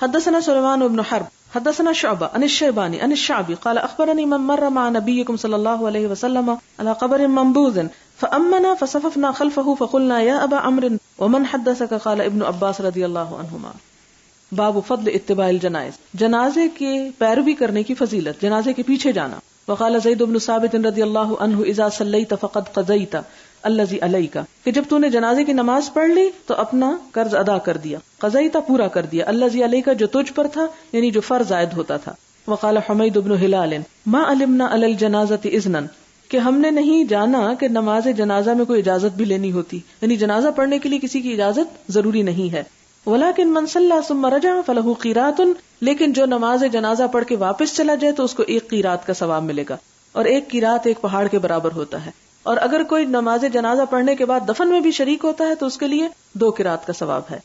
حدثنا سليمان بن حرب حدثنا شعبة عن الشيباني عن الشعبي قال أخبرني من مر مع نبيكم صلى الله عليه وسلم على قبر منبوذ فأمنا فصففنا خلفه فقلنا يا أبا عمرو ومن حدثك قال ابن عباس رضي الله عنهما. باب فضل اتباع الجنائز، جنازے کے پیروی کرنے کی فضیلت، جنازے کے پیچھے جانا. وقال زید بن ثابت رضی اللہ عنہ اذا صلیت فقد قضیت الذی علیک، کہ جب تو نے جنازے کی نماز پڑھ لی تو اپنا قرض ادا کر دیا، قضیت پورا کر دیا، الذی علیک جو تجھ پر تھا، یعنی جو فرض عائد ہوتا تھا. وقال حمید بن ہلال ما علمنا علی الجنازۃ اذنا، کہ ہم نے نہیں جانا کہ نماز جنازہ میں کوئی اجازت بھی لینی ہوتی، یعنی جنازہ پڑھنے کے لیے کسی کی اجازت ضروری نہیں ہے. ولیکن من صلی ثم رجع فلہ قیرات، لیکن جو نماز جنازہ پڑھ کے واپس چلا جائے تو اس کو 1 قیرات کا ثواب ملے گا، اور 1 قیرات 1 پہاڑ کے برابر ہوتا ہے. اور اگر کوئی نماز جنازہ پڑھنے کے بعد دفن میں بھی شریک ہوتا ہے تو اس کے لیے 2 قرات کا ثواب ہے.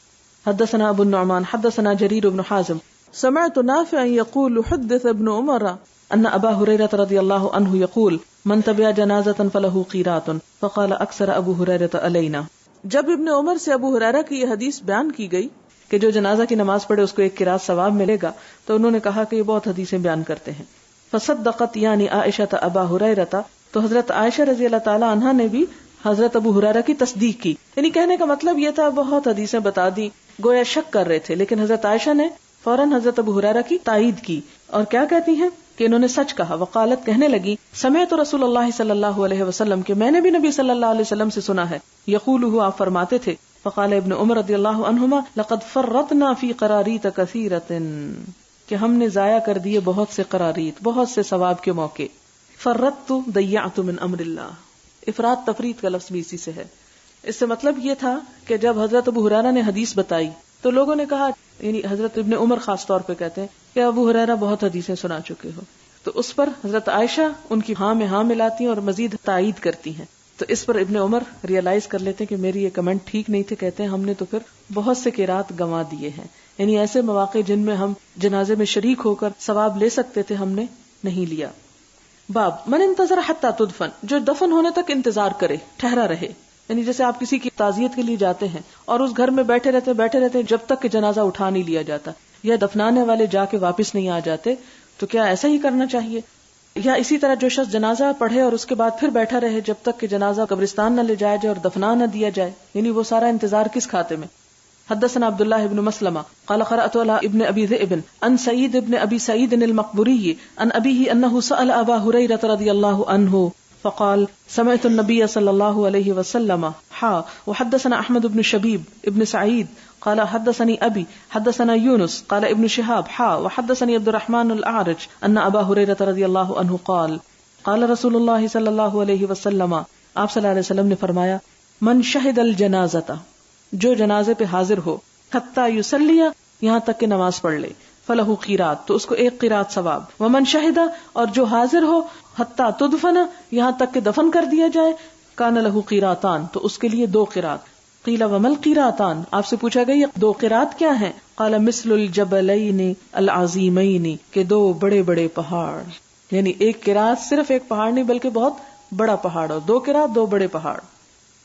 حدثنا ابو النعمان حدثنا جرير بن حازم سمعت نافعا يقول حدث ابن عمر ان ابا هريره رضي الله عنه يقول من تبع جنازة فله قيرات فقال اكثر ابو هريره علينا. جب ابن عمر سے ابو ہریرہ کی یہ حدیث بیان کی گئی کہ جو جنازہ کی نماز پڑھے اس کو 1 قرات ثواب ملے گا، تو انہوں نے کہا کہ یہ بہت حدیثیں بیان کرتے ہیں. فصدقت یعنی عائشہ ابا ہریرہ، تو حضرت عائشہ رضی اللہ تعالی عنہا نے بھی حضرت ابو ہریرہ کی تصدیق کی. یعنی کہنے کا مطلب یہ تھا بہت حدیثیں بتا دی، گویا شک کر رہے تھے، لیکن حضرت عائشہ نے فوراً حضرت ابو ہریرہ کی تائید کی. اور کیا کہتی ہیں کہ انہوں نے سچ کہا. وقالت، کہنے لگی، سمعت رسول اللہ صلی اللہ علیہ وسلم، کہ میں نے بھی نبی صلی اللہ علیہ وسلم سے سنا ہے، یقولہ، آپ فرماتے تھے. فقال ابن عمر رضی اللہ عنہما لقد فرطنا فی قراریت کثیرۃ، کہ ہم نے ضائع کر دیے بہت سے قراریت، بہت سے ثواب کے موقع. فرطت ضیعت من امر اللہ، افراط تفریط کا لفظ بھی اسی سے ہے. اس سے مطلب یہ تھا کہ جب حضرت ابو ہریرہ نے حدیث بتائی تو لوگوں نے کہا، یعنی حضرت ابن عمر خاص طور پہ کہتے ہیں کہ ابو ہریرہ بہت حدیثیں سنا چکے ہو. تو اس پر حضرت عائشہ ان کی ہاں میں ہاں ملاتی ہیں اور مزید تائید کرتی ہیں. تو اس پر ابن عمر ریئلائز کر لیتے ہیں کہ میری یہ کمنٹ ٹھیک نہیں تھے. کہتے ہیں ہم نے تو پھر بہت سے قرات گنوا دیے ہیں، یعنی ایسے مواقع جن میں ہم جنازے میں شریک ہو کر ثواب لے سکتے تھے ہم نے نہیں لیا. باب من انتظر حتی تدفن، جو دفن ہونے تک انتظار کرے، ٹھہرا رہے. یعنی جیسے آپ کسی کی تعزیت کے لیے جاتے ہیں اور اس گھر میں بیٹھے رہتے جب تک کہ جنازہ اٹھا نہیں لیا جاتا، یا دفنانے والے جا کے واپس نہیں آ جاتے، تو کیا ایسا ہی کرنا چاہیے؟ یا اسی طرح جو شخص جنازہ پڑھے اور اس کے بعد پھر بیٹھا رہے جب تک کہ جنازہ قبرستان نہ لے جایا جائے اور دفنا نہ دیا جائے، یعنی وہ سارا انتظار کس کھاتے میں؟ حدثنا عبد الله بن مسلمة قال قرأت على ابن ابي ذئب عن سعيد بن ابي سعيد المقبوري عن ابيه انه سأل ابا هريرة رضي الله عنه فقال سمعت النبي صلى الله عليه وسلم وحدثنا احمد بن شبيب ابن سعيد قال حدثني ابي حدثنا يونس قال ابن شهاب وحدثني عبد الرحمن الاعرج ان ابا هريرة رضي الله عنه قال قال رسول الله صلى الله عليه وسلم، آپ صلی اللہ علیہ وسلم نے فرمایا، من شهد الجنازة، جو جنازے پہ حاضر ہو، حتی یصلی، یہاں تک کہ نماز پڑھ لے، فلہ قیرات، تو اس کو 1 قیرات ثواب. ومن شہد، اور جو حاضر ہو، حتی تدفن، یہاں تک کہ دفن کر دیا جائے، کان لہ قیراتان، تو اس کے لیے 2 قیرات. قیل ومل قیراتان، آپ سے پوچھا گیا یہ 2 قیرات کیا ہیں؟ قال مثل الجبلین العظیمین، کہ 2 بڑے بڑے پہاڑ. یعنی 1 قیرات صرف 1 پہاڑ نہیں بلکہ بہت بڑا پہاڑ، اور 2 قیرات 2 بڑے پہاڑ.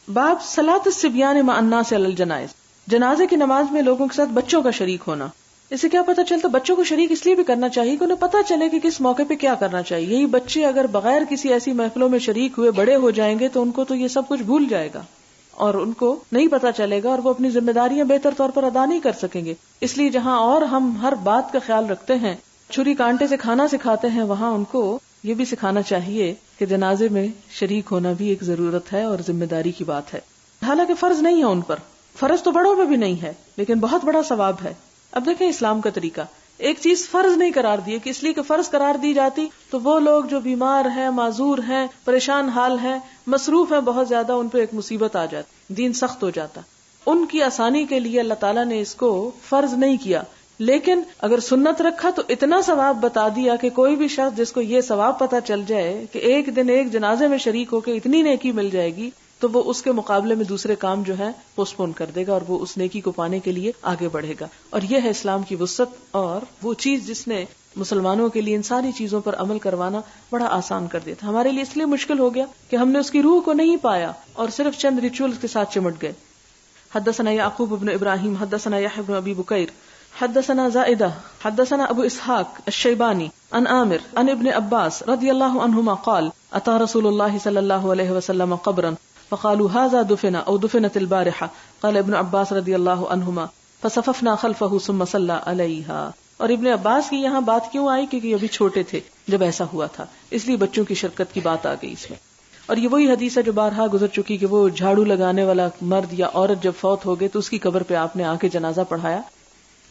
باب صلاۃ الصبیان مع الناس علی الجنائز، جنازے کی نماز میں لوگوں کے ساتھ بچوں کا شریک ہونا. اس سے کیا پتہ چلتا؟ بچوں کو شریک اس لیے بھی کرنا چاہیے کہ انہیں پتہ چلے کہ کس موقع پہ کیا کرنا چاہیے. یہی بچے اگر بغیر کسی ایسی محفلوں میں شریک ہوئے بڑے ہو جائیں گے تو ان کو تو یہ سب کچھ بھول جائے گا اور ان کو نہیں پتہ چلے گا، اور وہ اپنی ذمہ داریاں بہتر طور پر ادا نہیں کر سکیں گے. اس لیے جہاں اور ہم ہر بات کا خیال رکھتے ہیں، چھری کانٹے سے کھانا سکھاتے ہیں، وہاں ان کو یہ بھی سکھانا چاہیے کہ جنازے میں شریک ہونا بھی ایک ضرورت ہے اور ذمہ داری کی بات ہے. حالانکہ فرض نہیں ہے ان پر، فرض تو بڑوں پہ بھی نہیں ہے، لیکن بہت بڑا ثواب ہے. اب دیکھیں اسلام کا طریقہ، ایک چیز فرض نہیں قرار دی کہ اس لیے کہ فرض قرار دی جاتی تو وہ لوگ جو بیمار ہیں، معذور ہیں، پریشان حال ہیں، مصروف ہیں بہت زیادہ، ان پہ ایک مصیبت آ جاتی، دین سخت ہو جاتا. ان کی آسانی کے لیے اللہ تعالیٰ نے اس کو فرض نہیں کیا، لیکن اگر سنت رکھا تو اتنا ثواب بتا دیا کہ کوئی بھی شخص جس کو یہ ثواب پتا چل جائے کہ ایک دن ایک جنازے میں شریک ہو کے اتنی نیکی مل جائے گی، تو وہ اس کے مقابلے میں دوسرے کام جو ہے پوسٹ پون کر دے گا اور وہ اس نیکی کو پانے کے لیے آگے بڑھے گا. اور یہ ہے اسلام کی وسعت اور وہ چیز جس نے مسلمانوں کے لیے ان ساری چیزوں پر عمل کروانا بڑا آسان کر دیا تھا. ہمارے لیے اس لیے مشکل ہو گیا کہ ہم نے اس کی روح کو نہیں پایا اور صرف چند ریچولز کے ساتھ چمٹ گئے. حدثنا یعقوب بن ابراہیم حدثنا یحیی بن ابی بکیر حدثنا زائدہ حدثنا ابو اسحاق الشیبانی عن عامر عن ابن عباس رضی اللہ عنہما قال اتى رسول اللہ صلی اللہ علیہ وسلم قبرا فقالوا هذا دفن او دفنت البارحة قال ابن عباس رضی اللہ عنہما فصففنا خلفه ثم صلى عليها. اور ابن عباس کی یہاں بات کیوں آئی؟ کیونکہ یہ ابھی چھوٹے تھے جب ایسا ہوا تھا، اس لیے بچوں کی شرکت کی بات آ گئی اس میں. اور یہ وہی حدیث ہے جو بارہا گزر چکی کہ وہ جھاڑو لگانے والا مرد یا عورت جب فوت ہو گئے تو اس کی قبر پہ آپ نے آ کے جنازہ پڑھایا.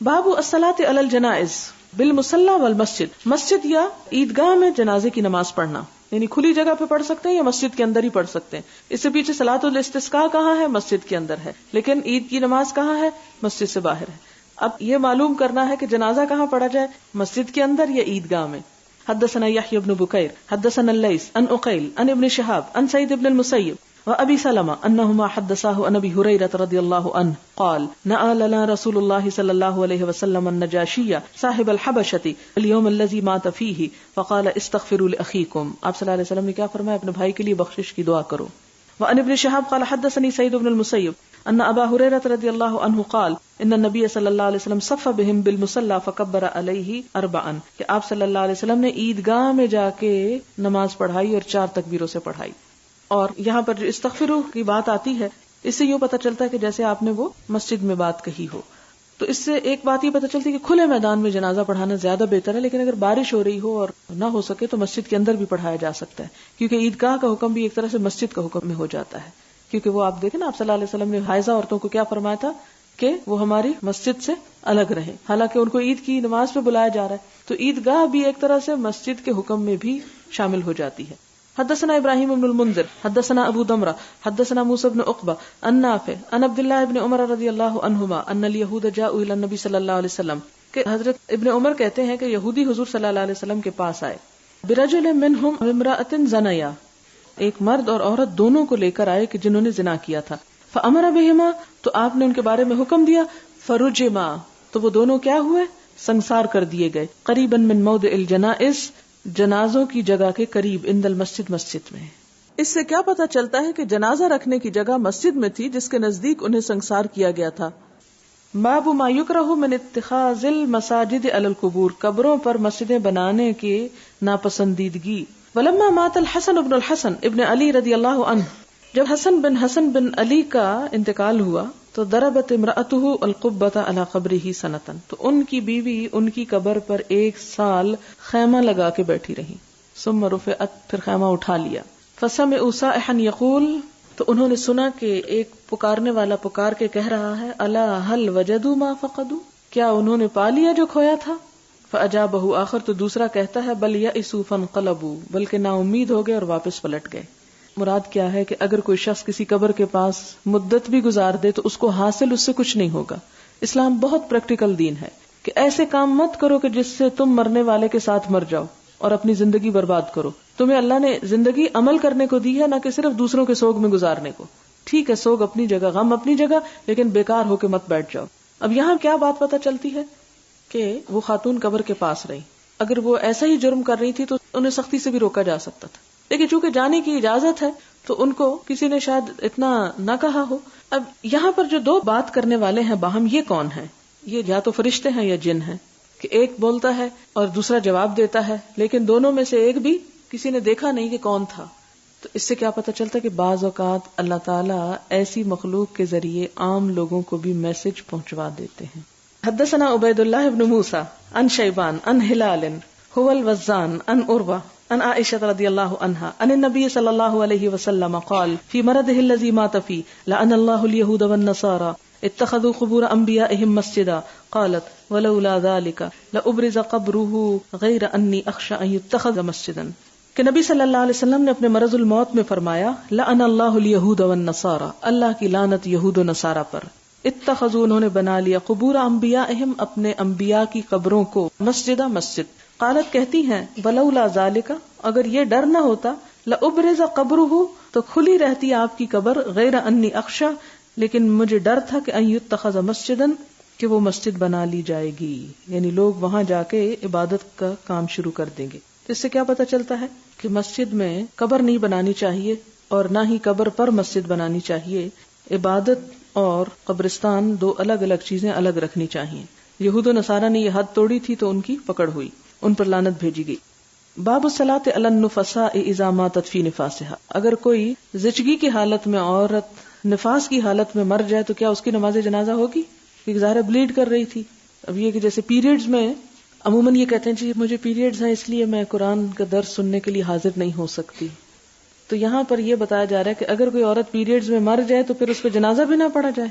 باب الصلاۃ علی الجنائز بالمصلی والمسجد. مسجد یا عیدگاہ میں جنازے کی نماز پڑھنا، یعنی کھلی جگہ پہ پڑھ سکتے ہیں یا مسجد کے اندر ہی پڑھ سکتے ہیں. اس سے پیچھے صلاۃ الاستسقاء کہاں ہے؟ مسجد کے اندر ہے. لیکن عید کی نماز کہاں ہے؟ مسجد سے باہر ہے. اب یہ معلوم کرنا ہے کہ جنازہ کہاں پڑھا جائے، مسجد کے اندر یا عیدگاہ میں. حدثنا يحيى بن بكير حدثنا الليث عن عقيل عن ابن شهاب عن سعيد بن المسيب وابي سلمة انهما حدثاه عن ابي هريرة رضي الله عنه قال نأى لنا رسول الله صلى الله عليه وسلم النجاشي صاحب الحبشة اليوم الذي مات فيه فقال استغفروا لاخيكم. آپ صلی اللہ علیہ وسلم نے کیا فرمایا؟ اپنے بھائی کے لیے بخشش کی دعا کرو. وعن ابن شهاب قال حدثني سعيد بن المسيب ان ابا هريرة رضي الله عنه قال ان النبي صلی اللہ علیہ وسلم صف بهم بالمصلى فكبر عليه اربعا. کہ آپ صلی اللہ علیہ وسلم نے عیدگاہ میں جا کے نماز پڑھائی اور 4 تکبیروں سے پڑھائی. اور یہاں پر جو استغفروا کی بات آتی ہے اس سے یوں پتہ چلتا ہے کہ جیسے آپ نے وہ مسجد میں بات کہی ہو. تو اس سے ایک بات یہ پتہ چلتی ہے کہ کھلے میدان میں جنازہ پڑھانا زیادہ بہتر ہے، لیکن اگر بارش ہو رہی ہو اور نہ ہو سکے تو مسجد کے اندر بھی پڑھایا جا سکتا ہے، کیونکہ عیدگاہ کا حکم بھی ایک طرح سے مسجد کا حکم میں ہو جاتا ہے. کیونکہ وہ آپ دیکھیں نا، آپ صلی اللہ علیہ وسلم نے حائضہ عورتوں کو کیا فرمایا تھا کہ وہ ہماری مسجد سے الگ رہیں، حالانکہ ان کو عید کی نماز پہ بلایا جا رہا ہے. تو عیدگاہ بھی ایک طرح سے مسجد کے حکم میں بھی شامل ہو جاتی ہے. حدثنا ابراہیم بن المنذر حدثنا ابو دمرہ حدثنا موسى بن عقبہ عن نافع عن عبد الله بن عمر رضی اللہ عنہما ان اليهود جاءوا الى النبي صلی اللہ علیہ وسلم. کہ حضرت ابن عمر کہتے ہیں کہ یہودی حضور صلی اللہ علیہ وسلم کے پاس آئے. برجل منهم امرأة زنیا، ایک مرد اور عورت دونوں کو لے کر آئے کہ جنہوں نے زنا کیا تھا. فامر بهما، تو آپ نے ان کے بارے میں حکم دیا. فرجما، تو وہ دونوں کیا ہوئے؟ سنسار کر دیے گئے. قریبا من موضع الجنائز، جنازوں کی جگہ کے قریب، عند المسجد، مسجد میں. اس سے کیا پتہ چلتا ہے کہ جنازہ رکھنے کی جگہ مسجد میں تھی جس کے نزدیک انہیں سنسار کیا گیا تھا. باب ما یکرہ من اتخاذ المساجد علی القبور، قبروں پر مسجدیں بنانے کی ناپسندیدگی. ولما مات الحسن ابن الحسن ابن علی رضی اللہ عنہ، جب حسن بن علی کا انتقال ہوا تو ضربت امرأته القبة على قبره سنة، تو ان کی بیوی ان کی قبر پر 1 سال خیمہ لگا کے بیٹھی رہی. ثم رفعت، پھر خیمہ اٹھا لیا. فسمعوا صائحا يقول، تو انہوں نے سنا کہ ایک پکارنے والا پکار کے کہہ رہا ہے، الا هل وجدوا ما فقدوا، کیا انہوں نے پا لیا جو کھویا تھا؟ فاجابه آخر، تو دوسرا کہتا ہے، بل یئسوا فانقلبوا، بلکہ نا امید ہو گئے اور واپس پلٹ گئے. مراد کیا ہے کہ اگر کوئی شخص کسی قبر کے پاس مدت بھی گزار دے تو اس کو حاصل اس سے کچھ نہیں ہوگا. اسلام بہت پریکٹیکل دین ہے کہ ایسے کام مت کرو کہ جس سے تم مرنے والے کے ساتھ مر جاؤ اور اپنی زندگی برباد کرو. تمہیں اللہ نے زندگی عمل کرنے کو دی ہے، نہ کہ صرف دوسروں کے سوگ میں گزارنے کو. ٹھیک ہے، سوگ اپنی جگہ، غم اپنی جگہ، لیکن بیکار ہو کے مت بیٹھ جاؤ. اب یہاں کیا بات پتہ چلتی ہے کہ وہ خاتون قبر کے پاس رہی. اگر وہ ایسا ہی جرم کر رہی تھی تو انہیں سختی سے بھی روکا جا سکتا تھا، لیکن چونکہ جانے کی اجازت ہے تو ان کو کسی نے شاید اتنا نہ کہا ہو. اب یہاں پر جو 2 بات کرنے والے ہیں باہم، یہ کون ہیں؟ یہ یا تو فرشتے ہیں یا جن ہیں، کہ ایک بولتا ہے اور دوسرا جواب دیتا ہے، لیکن دونوں میں سے ایک بھی کسی نے دیکھا نہیں کہ کون تھا. تو اس سے کیا پتہ چلتا ہے کہ بعض اوقات اللہ تعالیٰ ایسی مخلوق کے ذریعے عام لوگوں کو بھی میسج پہنچوا دیتے ہیں. حدثنا عبید اللہ بن موسیٰ عن شیبان عن ہلال هو الوزان عن عروہ عن عائشة رضی اللہ عنہا عن النبی صلی اللہ علیہ وسلم قال فی مرضه الذی مات فیہ لعن اللہ اليہود والنصارى اتخذوا قبور انبیائهم مسجدا قالت ولولا ذلك لابرز قبره غیر انی اخشى ان يتخذ مسجدا. کہ نبی صلی اللہ علیہ وسلم نے اپنے مرض الموت میں فرمایا، لعن اللہ اليہود والنصارى، اللہ کی لعنت یہود و نصارہ پر. اتخذوا، انہوں نے بنا لیا، قبور انبیائهم، اپنے انبیاء کی قبروں کو، مسجدا، مسجد. قالت کہتی ہیں، ولولا ذالک، اگر یہ ڈر نہ ہوتا، لابرز قبرہ، تو کھلی رہتی آپ کی قبر، غیر انی اخشى، لیکن مجھے ڈر تھا کہ ان یتخذ مسجدا، کہ وہ مسجد بنا لی جائے گی، یعنی لوگ وہاں جا کے عبادت کا کام شروع کر دیں گے. تو اس سے کیا پتہ چلتا ہے کہ مسجد میں قبر نہیں بنانی چاہیے اور نہ ہی قبر پر مسجد بنانی چاہیے. عبادت اور قبرستان 2 الگ الگ چیزیں الگ رکھنی چاہیے. یہود و نصارہ نے یہ حد توڑی تھی تو ان کی پکڑ ہوئی، ان پر لعنت بھیجی گئی۔ باب الصلاۃ علی النفساء اذا ماتت فی نفاسها، اگر کوئی زچگی کی حالت میں عورت نفاس کی حالت میں مر جائے تو کیا اس کی نماز جنازہ ہوگی؟ کیونکہ ظاہر بلیڈ کر رہی تھی۔ اب یہ کہ جیسے پیریڈز میں عموماً یہ کہتے ہیں جی مجھے پیریڈز ہیں اس لیے میں قرآن کا درس سننے کے لیے حاضر نہیں ہو سکتی، تو یہاں پر یہ بتایا جا رہا ہے کہ اگر کوئی عورت پیریڈز میں مر جائے تو پھر اس پہ جنازہ بھی نہ پڑھا جائے۔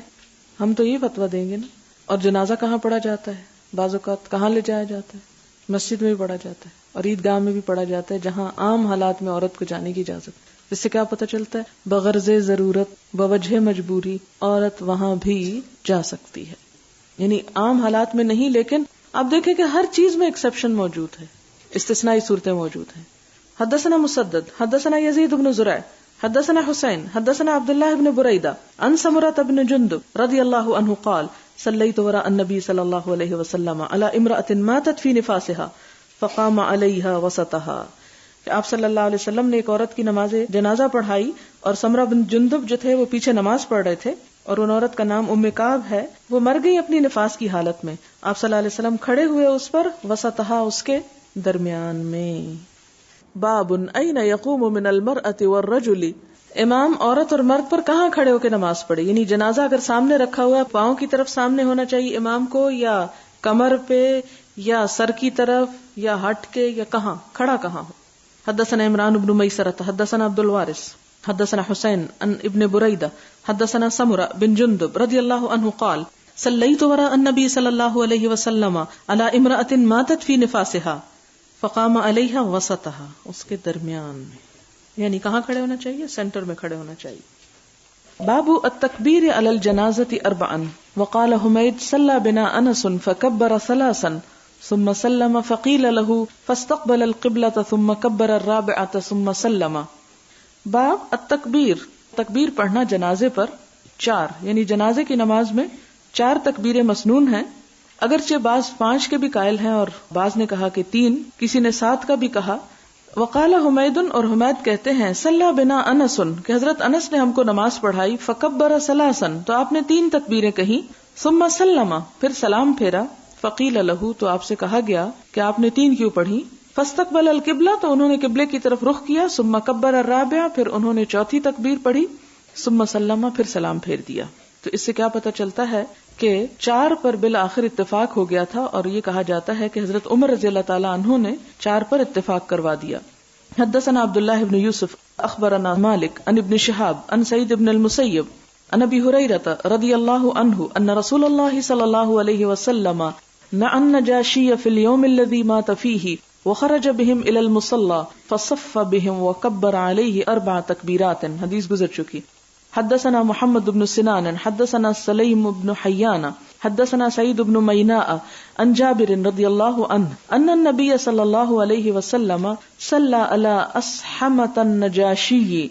ہم تو یہ فتویٰ دیں گے نا۔ اور جنازہ کہاں پڑھا جاتا ہے؟ بعض اوقات کہاں لے جایا جاتا ہے؟ مسجد میں بھی پڑھا جاتا ہے اور عیدگاہ میں بھی پڑھا جاتا ہے، جہاں عام حالات میں عورت کو جانے کی اجازت۔ اس سے کیا پتہ چلتا ہے؟ بغرض ضرورت بوجہ مجبوری عورت وہاں بھی جا سکتی ہے، یعنی عام حالات میں نہیں، لیکن آپ دیکھیں کہ ہر چیز میں ایکسیپشن موجود ہے، استثنائی صورتیں موجود ہیں۔ حدثنا مسدد حدثنا یزید بن زرع حدثنا حسین حدثنا عبداللہ بن بریدہ عن سمرة بن جندب رضی اللہ عنہ قال صلیت وراء النبی صلی اللہ علیہ وسلم علی امرأة ماتت فی نفاسها فقام علیہا وسطها، کہ آپ صلی اللہ علیہ وسلم نے ایک عورت کی نماز جنازہ پڑھائی اور سمرہ بن جندب جو تھے وہ پیچھے نماز پڑھ رہے تھے، اور ان عورت کا نام ام کعب ہے، وہ مر گئی اپنی نفاس کی حالت میں، آپ صلی اللہ علیہ وسلم کھڑے ہوئے اس پر، وسطها اس کے درمیان میں۔ باب این یقوم من المرأة والرجل، امام عورت اور مرد پر کہاں کھڑے ہو کے نماز پڑھے، یعنی جنازہ اگر سامنے رکھا ہوا ہے پاؤں کی طرف سامنے ہونا چاہیے امام کو، یا کمر پہ، یا سر کی طرف، یا ہٹ کے، یا کہاں کھڑا کہاں ہو۔ حدثنا عمران بن میسرۃ حدثنا عبد الوارث حدثنا حسین عن ابن بریدہ حدثنا سمرہ بن جندب رضی اللہ عنہ قال صلیت وراء النبی صلی اللہ علیہ وسلم علی امرأة ماتت فی نفاسها فقام علیہا وسطها، اس کے درمیان میں، یعنی کہاں کھڑے ہونا چاہیے؟ سینٹر میں کھڑے ہونا چاہیے۔ باب التکبیر علی الجنازۃ اربعا، وقال حمید صلی بنا انس فکبر ثلاثا ثم سلم فقیل له فاستقبل القبلة ثم كبر الرابعة ثم سلم۔ باب التکبیر، تکبیر پڑھنا جنازے پر 4، یعنی جنازے کی نماز میں 4 تکبیریں مسنون ہیں، اگرچہ بعض 5 کے بھی قائل ہیں اور بعض نے کہا کہ 3، کسی نے 7 کا بھی کہا۔ وقال حمید، اور حمید کہتے ہیں صلی بنا انس، کہ حضرت انس نے ہم کو نماز پڑھائی، فکبر ثلاثا، تو آپ نے 3 تکبیریں کہیں، ثم سلم، پھر سلام پھیرا، فقیل له، تو آپ سے کہا گیا کہ آپ نے 3 کیوں پڑھی، فاستقبل القبلہ، تو انہوں نے قبلے کی طرف رخ کیا، ثم کبر الرابعہ، پھر انہوں نے 4تھی تکبیر پڑھی، ثم سلم، پھر سلام پھیر دیا۔ تو اس سے کیا پتہ چلتا ہے کہ 4 پر بالآخر اتفاق ہو گیا تھا، اور یہ کہا جاتا ہے کہ حضرت عمر رضی اللہ تعالیٰ عنہ نے 4 پر اتفاق کروا دیا۔ حدثنا عبداللہ بن یوسف اخبرنا مالک عن ابن شہاب عن سعید بن المسیب عن ابی ہریرہ رضی اللہ عنہ ان رسول اللہ صلی اللہ علیہ وسلم نعى النجاشی فی اليوم الذي مات فیہ وخرج بهم الى المصلى فصف بهم وكبر عليه 4 تکبیرات، حدیث گزر چکی۔ حدثنا محمد بن سنان حدثنا سلیم بن حیان حدثنا سعید بن میناء عن جابر رضی اللہ عنہ ان النبی صلی اللہ علیہ وسلم صلی علی اصحمة النجاشی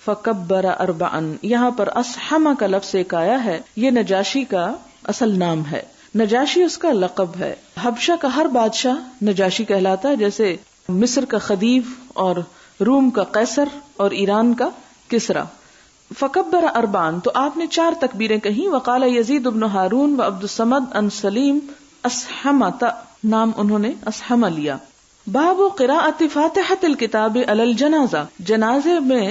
فکبر 4۔ یہاں پر اصحمہ کا لفظ ایک آیا ہے، یہ نجاشی کا اصل نام ہے، نجاشی اس کا لقب ہے۔ حبشہ کا ہر بادشاہ نجاشی کہلاتا ہے، جیسے مصر کا خدیو اور روم کا قیصر اور ایران کا کسرا۔ فکبر 4، تو آپ نے 4 تکبیریں کہیں۔ وقال یزید بن ہارون و عبد الصمد ان سلیم اصحمۃ، نام انہوں نے اصحمہ لیا۔ باب قراءۃ فاتحۃ الکتاب علی الجنازہ، جنازے میں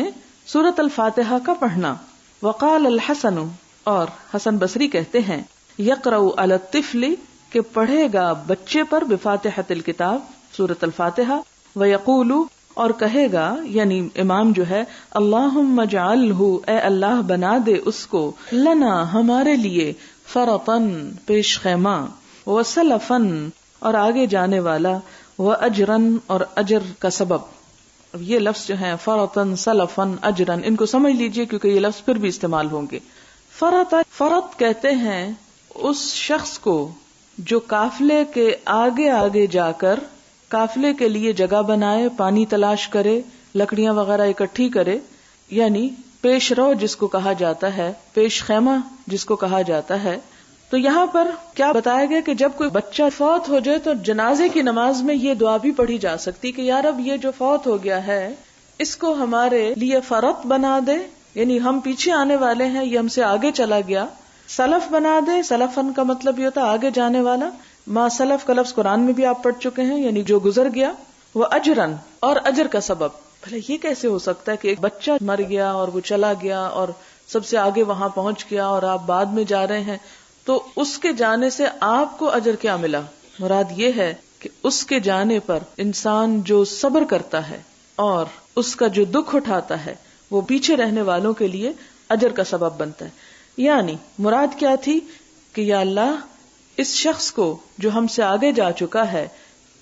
سورۃ الفاتحہ کا پڑھنا۔ وقال الحسن، اور حسن بصری کہتے ہیں یقرأ علی الطفل، کہ پڑھے گا بچے پر بفاتحۃ الکتاب، سورۃ الفاتحہ، ویقول، اور کہے گا یعنی امام جو ہے اللہم اجعلہ، اے اللہ بنا دے اس کو، لنا ہمارے لیے، فرطن پیش خیمہ، وسلفن اور آگے جانے والا، واجرن اور اجر کا سبب۔ اب یہ لفظ جو ہیں فرطن، سلفن، اجرن، ان کو سمجھ لیجئے کیونکہ یہ لفظ پھر بھی استعمال ہوں گے۔ فرط کہتے ہیں اس شخص کو جو قافلے کے آگے آگے جا کر قافلے کے لیے جگہ بنائے، پانی تلاش کرے، لکڑیاں وغیرہ اکٹھی کرے، یعنی پیش رو جس کو کہا جاتا ہے، پیش خیمہ جس کو کہا جاتا ہے۔ تو یہاں پر کیا بتایا گیا کہ جب کوئی بچہ فوت ہو جائے تو جنازے کی نماز میں یہ دعا بھی پڑھی جا سکتی کہ یا رب یہ جو فوت ہو گیا ہے اس کو ہمارے لیے فرط بنا دے، یعنی ہم پیچھے آنے والے ہیں، یہ ہم سے آگے چلا گیا، سلف بنا دے. سلفن کا مطلب یہ ہوتا ہے آگے جانے والا. ما سلف کا لفظ قرآن میں بھی آپ پڑھ چکے ہیں, یعنی جو گزر گیا. وہ اجرن, اور اجر کا سبب. بھلے یہ کیسے ہو سکتا ہے کہ ایک بچہ مر گیا اور وہ چلا گیا اور سب سے آگے وہاں پہنچ گیا اور آپ بعد میں جا رہے ہیں, تو اس کے جانے سے آپ کو اجر کیا ملا؟ مراد یہ ہے کہ اس کے جانے پر انسان جو صبر کرتا ہے اور اس کا جو دکھ اٹھاتا ہے وہ پیچھے رہنے والوں کے لیے اجر کا سبب بنتا ہے. یعنی مراد کیا تھی کہ یا اللہ اس شخص کو جو ہم سے آگے جا چکا ہے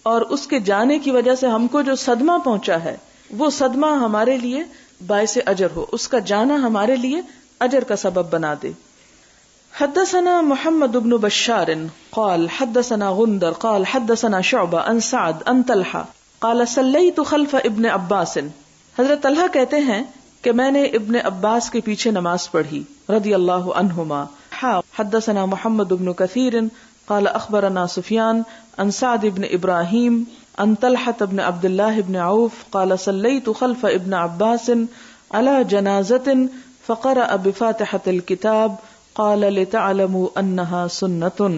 اور اس کے جانے کی وجہ سے ہم کو جو صدمہ پہنچا ہے وہ صدمہ ہمارے لیے باعث اجر ہو, اس کا جانا ہمارے لیے اجر کا سبب بنا دے. حدثنا محمد بن بشار قال حدثنا غندر قال حدثنا شعبہ عن سعد عن طلحہ قال صلیت خلف ابن عباس. حضرت طلحہ کہتے ہیں کہ میں نے ابن عباس کے پیچھے نماز پڑھی رضی اللہ عنہما. حدثنا محمد بن کثیر قال اخبرنا سفیان عن سعد بن ابراہیم عن طلحة بن عبد الله بن عوف قال صلیت خلف ابن عباس على جنازة فقرأ بفاتحة الكتاب قال لتعلموا انها سنة.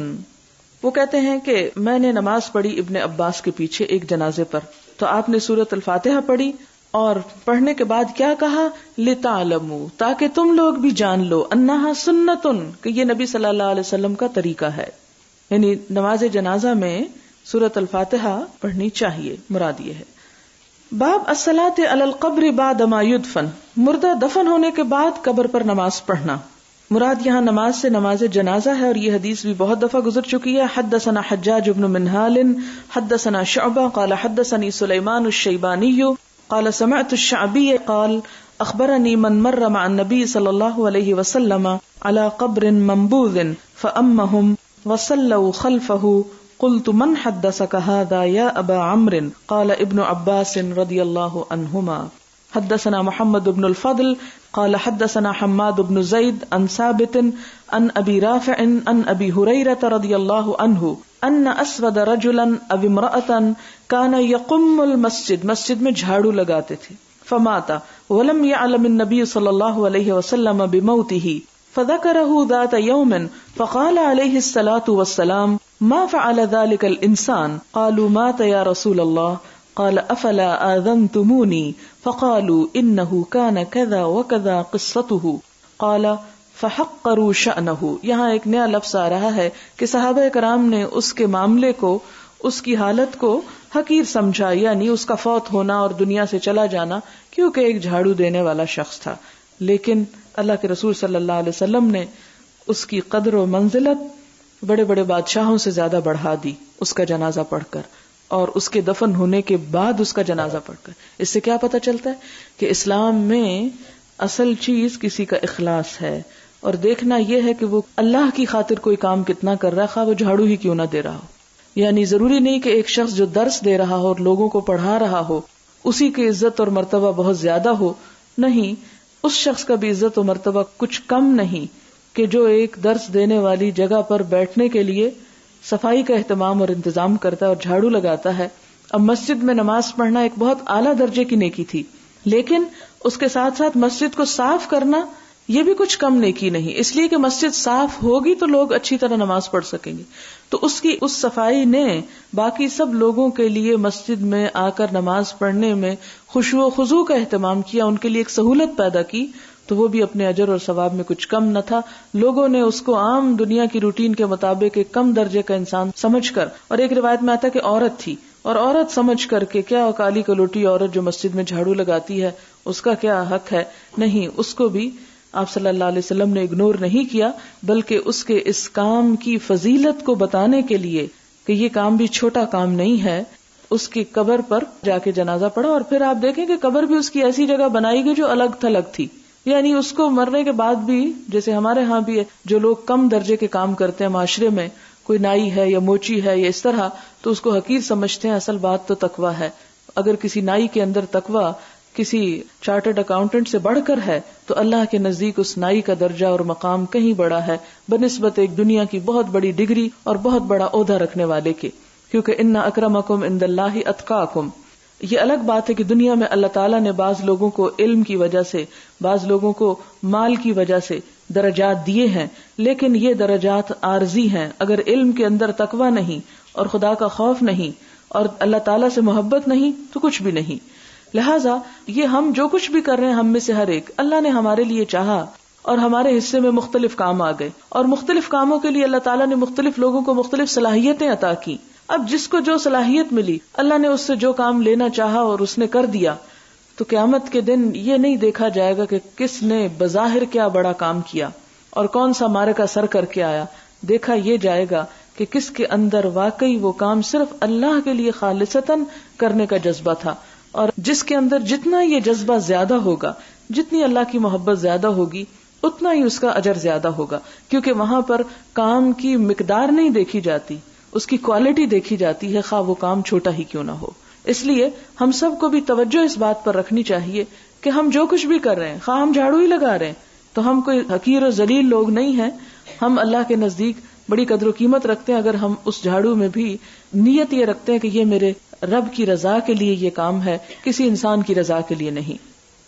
وہ کہتے ہیں کہ میں نے نماز پڑھی ابن عباس کے پیچھے ایک جنازے پر, تو آپ نے سورۃ الفاتحہ پڑھی اور پڑھنے کے بعد کیا کہا؟ لتعلموا, تاکہ تم لوگ بھی جان لو, انہا سنتن, کہ یہ نبی صلی اللہ علیہ وسلم کا طریقہ ہے. یعنی نماز جنازہ میں سورۃ الفاتحہ پڑھنی چاہیے. مراد یہ ہے. باب الصلاۃ علی القبر بعد ما یدفن, مردہ دفن ہونے کے بعد قبر پر نماز پڑھنا. مراد یہاں نماز سے نماز جنازہ ہے, اور یہ حدیث بھی بہت دفعہ گزر چکی ہے. حدثنا حجاج بن منہال حدثنا شعبہ قال حدثنی سلیمان الشیبانی قال سمعت الشعبی قال اخبرنی من مر مع النبی صلی اللہ علیہ وسلم على قبر منبوذ فأمهم وصلوا خلفه قلت من حدثك هذا يا ابا عمرو قال ابن عباس رضی اللہ عنہما. حدثنا محمد بن الفضل قال حدثنا حماد بن زید عن ثابت عن ابی رافع عن ابی ہریرہ رضی اللہ عنہ ان اسود رجلا او امرأة كان يقم المسجد, مسجد میں جھاڑو لگاتے تھے, فمات ولم يعلم النبي صلی اللہ علیہ وسلم بموته فذكره ذات يوم فقال عليه الصلاة والسلام ما فعل ذلك الانسان قالوا مات يا رسول الله قال افلا آذنتموني فقالوا انه كان كذا وكذا قصته قال فحقروا شأنه. یہاں ایک نیا لفظ آ رہا ہے کہ صحابہ کرام نے اس کے معاملے کو, اس کی حالت کو حقیر سمجھا, یعنی اس کا فوت ہونا اور دنیا سے چلا جانا, کیونکہ ایک جھاڑو دینے والا شخص تھا. لیکن اللہ کے رسول صلی اللہ علیہ وسلم نے اس کی قدر و منزلت بڑے بڑے بادشاہوں سے زیادہ بڑھا دی اس کا جنازہ پڑھ کر, اور اس کے دفن ہونے کے بعد اس کا جنازہ پڑھ کر. اس سے کیا پتہ چلتا ہے کہ اسلام میں اصل چیز کسی کا اخلاص ہے, اور دیکھنا یہ ہے کہ وہ اللہ کی خاطر کوئی کام کتنا کر رہا, خواہ وہ جھاڑو ہی کیوں نہ دے رہا ہو. یعنی ضروری نہیں کہ ایک شخص جو درس دے رہا ہو اور لوگوں کو پڑھا رہا ہو اسی کی عزت اور مرتبہ بہت زیادہ ہو. نہیں, اس شخص کا بھی عزت و مرتبہ کچھ کم نہیں کہ جو ایک درس دینے والی جگہ پر بیٹھنے کے لیے صفائی کا اہتمام اور انتظام کرتا ہے اور جھاڑو لگاتا ہے. اب مسجد میں نماز پڑھنا ایک بہت اعلیٰ درجے کی نیکی تھی, لیکن اس کے ساتھ ساتھ مسجد کو صاف کرنا یہ بھی کچھ کم نیکی نہیں, اس لیے کہ مسجد صاف ہوگی تو لوگ اچھی طرح نماز پڑھ سکیں گے. تو اس کی اس صفائی نے باقی سب لوگوں کے لیے مسجد میں آ کر نماز پڑھنے میں خشوع و خضوع کا اہتمام کیا, ان کے لیے ایک سہولت پیدا کی, تو وہ بھی اپنے اجر اور ثواب میں کچھ کم نہ تھا. لوگوں نے اس کو عام دنیا کی روٹین کے مطابق ایک کم درجے کا انسان سمجھ کر, اور ایک روایت میں آتا کہ عورت تھی, اور عورت سمجھ کر کے کیا کالی کلوٹی عورت جو مسجد میں جھاڑو لگاتی ہے اس کا کیا حق ہے. نہیں, اس کو بھی آپ صلی اللہ علیہ وسلم نے اگنور نہیں کیا, بلکہ اس کے اس کام کی فضیلت کو بتانے کے لیے کہ یہ کام بھی چھوٹا کام نہیں ہے, اس کی قبر پر جا کے جنازہ پڑھا. اور پھر آپ دیکھیں کہ قبر بھی اس کی ایسی جگہ بنائی گئی جو الگ تھلگ تھی, یعنی اس کو مرنے کے بعد بھی, جیسے ہمارے ہاں بھی جو لوگ کم درجے کے کام کرتے ہیں معاشرے میں, کوئی نائی ہے یا موچی ہے یا اس طرح, تو اس کو حقیر سمجھتے ہیں. اصل بات تو تقویٰ ہے. اگر کسی نائی کے اندر تقویٰ کسی چارٹرڈ اکاؤنٹنٹ سے بڑھ کر ہے تو اللہ کے نزدیک اس نائی کا درجہ اور مقام کہیں بڑا ہے بنسبت ایک دنیا کی بہت بڑی ڈگری اور بہت بڑا عہدہ رکھنے والے کے, کیونکہ ان اکرمکم عند اللہ اتقاکم. یہ الگ بات ہے کہ دنیا میں اللہ تعالیٰ نے بعض لوگوں کو علم کی وجہ سے، بعض لوگوں کو مال کی وجہ سے درجات دیے ہیں، لیکن یہ درجات عارضی ہیں. اگر علم کے اندر تقوی نہیں اور خدا کا خوف نہیں اور اللہ تعالیٰ سے محبت نہیں تو کچھ بھی نہیں. لہٰذا یہ ہم جو کچھ بھی کر رہے ہیں، ہم میں سے ہر ایک، اللہ نے ہمارے لیے چاہا اور ہمارے حصے میں مختلف کام آ گئے، اور مختلف کاموں کے لیے اللہ تعالیٰ نے مختلف لوگوں کو مختلف صلاحیتیں عطا کی. اب جس کو جو صلاحیت ملی، اللہ نے اس سے جو کام لینا چاہا اور اس نے کر دیا، تو قیامت کے دن یہ نہیں دیکھا جائے گا کہ کس نے بظاہر کیا بڑا کام کیا اور کون سا معرکہ سر کر کے آیا. دیکھا یہ جائے گا کہ کس کے اندر واقعی وہ کام صرف اللہ کے لیے خالصتاً کرنے کا جذبہ تھا، اور جس کے اندر جتنا یہ جذبہ زیادہ ہوگا، جتنی اللہ کی محبت زیادہ ہوگی، اتنا ہی اس کا اجر زیادہ ہوگا. کیونکہ وہاں پر کام کی مقدار نہیں دیکھی جاتی، اس کی کوالٹی دیکھی جاتی ہے، خواہ وہ کام چھوٹا ہی کیوں نہ ہو. اس لیے ہم سب کو بھی توجہ اس بات پر رکھنی چاہیے کہ ہم جو کچھ بھی کر رہے ہیں، خواہ ہم جھاڑو ہی لگا رہے ہیں، تو ہم کوئی حقیر و ذلیل لوگ نہیں ہیں. ہم اللہ کے نزدیک بڑی قدر و قیمت رکھتے ہیں اگر ہم اس جھاڑو میں بھی نیت یہ رکھتے ہیں کہ یہ میرے رب کی رضا کے لیے یہ کام ہے، کسی انسان کی رضا کے لیے نہیں.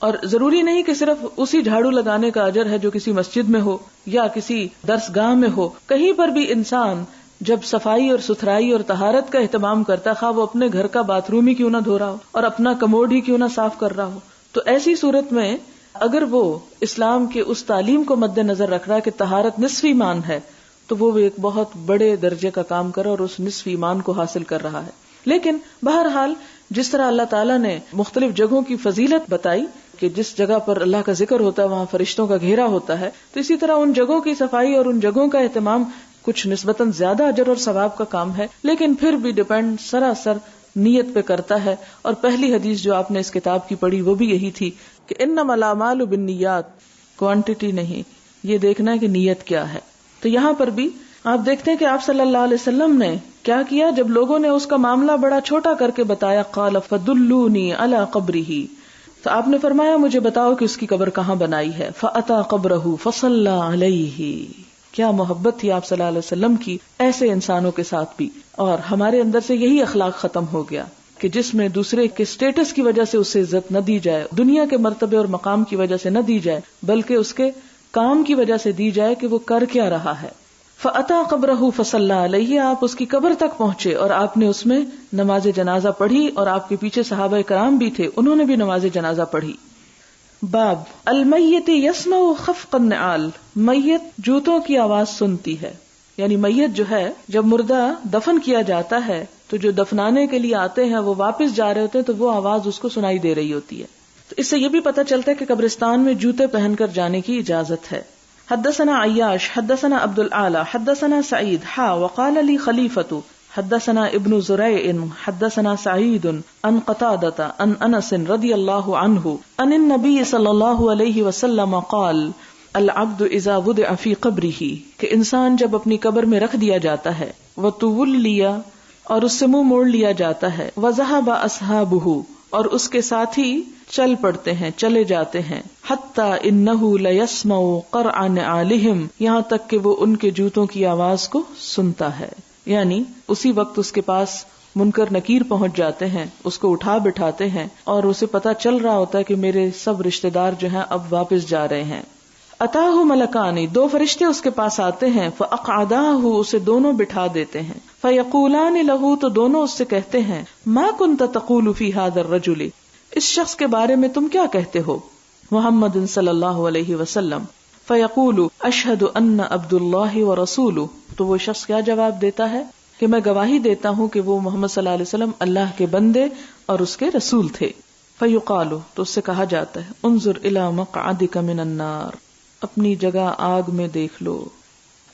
اور ضروری نہیں کہ صرف اسی جھاڑو لگانے کا اجر ہے جو کسی مسجد میں ہو یا کسی درس گاہ میں ہو. کہیں پر بھی انسان جب صفائی اور ستھرائی اور طہارت کا اہتمام کرتا ہے، خواہ وہ اپنے گھر کا باتھ روم ہی کیوں نہ دھو رہا ہو اور اپنا کموڈ ہی کیوں نہ صاف کر رہا ہو، تو ایسی صورت میں اگر وہ اسلام کے اس تعلیم کو مد نظر رکھ رہا ہے کہ طہارت نصف ایمان ہے، تو وہ ایک بہت بڑے درجے کا کام کر اور اس نصف ایمان کو حاصل کر رہا ہے. لیکن بہرحال جس طرح اللہ تعالیٰ نے مختلف جگہوں کی فضیلت بتائی کہ جس جگہ پر اللہ کا ذکر ہوتا ہے وہاں فرشتوں کا گھیرا ہوتا ہے، تو اسی طرح ان جگہوں کی صفائی اور ان جگہوں کا اہتمام کچھ نسبتاً زیادہ اجر اور ثواب کا کام ہے، لیکن پھر بھی ڈیپینڈ سراسر نیت پہ کرتا ہے. اور پہلی حدیث جو آپ نے اس کتاب کی پڑھی وہ بھی یہی تھی کہ انما الاعمال بالنیات، کوانٹٹی نہیں، یہ دیکھنا ہے کہ نیت کیا ہے. تو یہاں پر بھی آپ دیکھتے ہیں کہ آپ صلی اللہ علیہ وسلم نے کیا کیا، جب لوگوں نے اس کا معاملہ بڑا چھوٹا کر کے بتایا، قال فدلونی علی قبرہ، تو آپ نے فرمایا مجھے بتاؤ کہ اس کی قبر کہاں بنائی ہے. فاتا قبرہ فصلی علیہ. کیا محبت تھی آپ صلی اللہ علیہ وسلم کی ایسے انسانوں کے ساتھ بھی. اور ہمارے اندر سے یہی اخلاق ختم ہو گیا کہ جس میں دوسرے کے سٹیٹس کی وجہ سے اسے عزت نہ دی جائے، دنیا کے مرتبے اور مقام کی وجہ سے نہ دی جائے، بلکہ اس کے کام کی وجہ سے دی جائے کہ وہ کر کیا رہا ہے. فَأَتَى قَبْرَهُ فَصَلَّى عَلَيْهِ، آپ اس کی قبر تک پہنچے اور آپ نے اس میں نماز جنازہ پڑھی، اور آپ کے پیچھے صحابہ کرام بھی تھے، انہوں نے بھی نماز جنازہ پڑھی. باب المیت یسمع خفق النعال، میت جوتوں کی آواز سنتی ہے. یعنی میت جو ہے جب مردہ دفن کیا جاتا ہے تو جو دفنانے کے لیے آتے ہیں وہ واپس جا رہے ہوتے ہیں تو وہ آواز اس کو سنائی دے رہی ہوتی ہے. تو اس سے یہ بھی پتہ چلتا ہے کہ قبرستان میں جوتے پہن کر جانے کی اجازت ہے. حدثنا عیاش حدثنا عبد الاعلی حدثنا سعید وقال لی خلیفۃ حدثنا ابن زریع حدثنا سعید عن قتادہ عن انس رضی اللہ عنہ عن النبی صلی اللہ علیہ وسلم قال العبد اذا وضع فی قبرہ، کہ انسان جب اپنی قبر میں رکھ دیا جاتا ہے، وتولی اور اس سے منہ موڑ لیا جاتا ہے، وذهب اصحابہ اور اس کے ساتھی چل پڑتے ہیں، چلے جاتے ہیں، حتی انہ لیسمع قرع نعالہم، یہاں تک کہ وہ ان کے جوتوں کی آواز کو سنتا ہے. یعنی اسی وقت اس کے پاس منکر نکیر پہنچ جاتے ہیں، اس کو اٹھا بٹھاتے ہیں اور اسے پتا چل رہا ہوتا ہے کہ میرے سب رشتہ دار جو ہیں اب واپس جا رہے ہیں. اتاہ ملکانی، دو فرشتے اس کے پاس آتے ہیں، فاقعداہ، اسے دونوں بٹھا دیتے ہیں، فیقولان لہ، تو دونوں اس سے کہتے ہیں، ما کنت تقول فی ھذا الرجل، اس شخص کے بارے میں تم کیا کہتے ہو، محمد صلی اللہ علیہ وسلم. فیقول اشہد ان عبد اللہ ورسولہ، تو وہ شخص کیا جواب دیتا ہے کہ میں گواہی دیتا ہوں کہ وہ محمد صلی اللہ علیہ وسلم اللہ کے بندے اور اس کے رسول تھے. فیقال، تو اس سے کہا جاتا ہے، انظر الی مقعدک من النار، اپنی جگہ آگ میں دیکھ لو،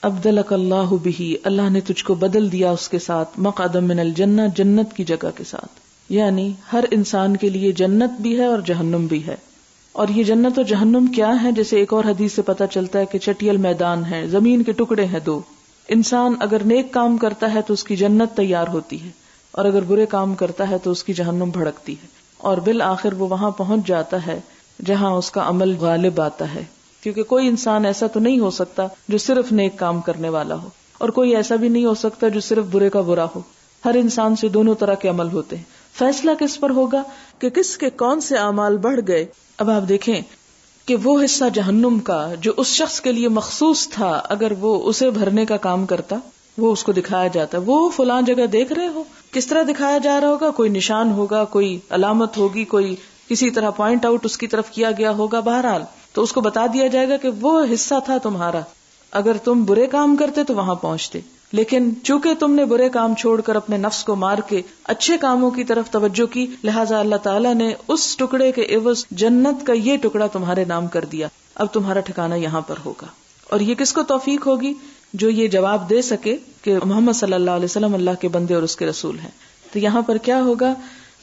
ابدلک اللہ بہ، اللہ نے تجھ کو بدل دیا اس کے ساتھ، مقعد من الجنہ، جنت کی جگہ کے ساتھ. یعنی ہر انسان کے لیے جنت بھی ہے اور جہنم بھی ہے. اور یہ جنت اور جہنم کیا ہے، جیسے ایک اور حدیث سے پتہ چلتا ہے کہ چٹیل میدان ہے، زمین کے ٹکڑے ہیں دو. انسان اگر نیک کام کرتا ہے تو اس کی جنت تیار ہوتی ہے، اور اگر برے کام کرتا ہے تو اس کی جہنم بھڑکتی ہے، اور بالآخر وہ وہاں پہنچ جاتا ہے جہاں اس کا عمل غالب آتا ہے. کیونکہ کوئی انسان ایسا تو نہیں ہو سکتا جو صرف نیک کام کرنے والا ہو، اور کوئی ایسا بھی نہیں ہو سکتا جو صرف برے کا برا ہو. ہر انسان سے دونوں طرح کے عمل ہوتے ہیں. فیصلہ کس پر ہوگا کہ کس کے کون سے اعمال بڑھ گئے. اب آپ دیکھیں کہ وہ حصہ جہنم کا جو اس شخص کے لیے مخصوص تھا، اگر وہ اسے بھرنے کا کام کرتا، وہ اس کو دکھایا جاتا. وہ فلاں جگہ دیکھ رہے ہو، کس طرح دکھایا جا رہا ہوگا، کوئی نشان ہوگا، کوئی علامت ہوگی، کوئی کسی طرح پوائنٹ آؤٹ اس کی طرف کیا گیا ہوگا. بہرحال تو اس کو بتا دیا جائے گا کہ وہ حصہ تھا تمہارا، اگر تم برے کام کرتے تو وہاں پہنچتے، لیکن چونکہ تم نے برے کام چھوڑ کر اپنے نفس کو مار کے اچھے کاموں کی طرف توجہ کی، لہٰذا اللہ تعالیٰ نے اس ٹکڑے کے عوض جنت کا یہ ٹکڑا تمہارے نام کر دیا. اب تمہارا ٹھکانہ یہاں پر ہوگا. اور یہ کس کو توفیق ہوگی؟ جو یہ جواب دے سکے کہ محمد صلی اللہ علیہ وسلم اللہ کے بندے اور اس کے رسول ہیں. تو یہاں پر کیا ہوگا؟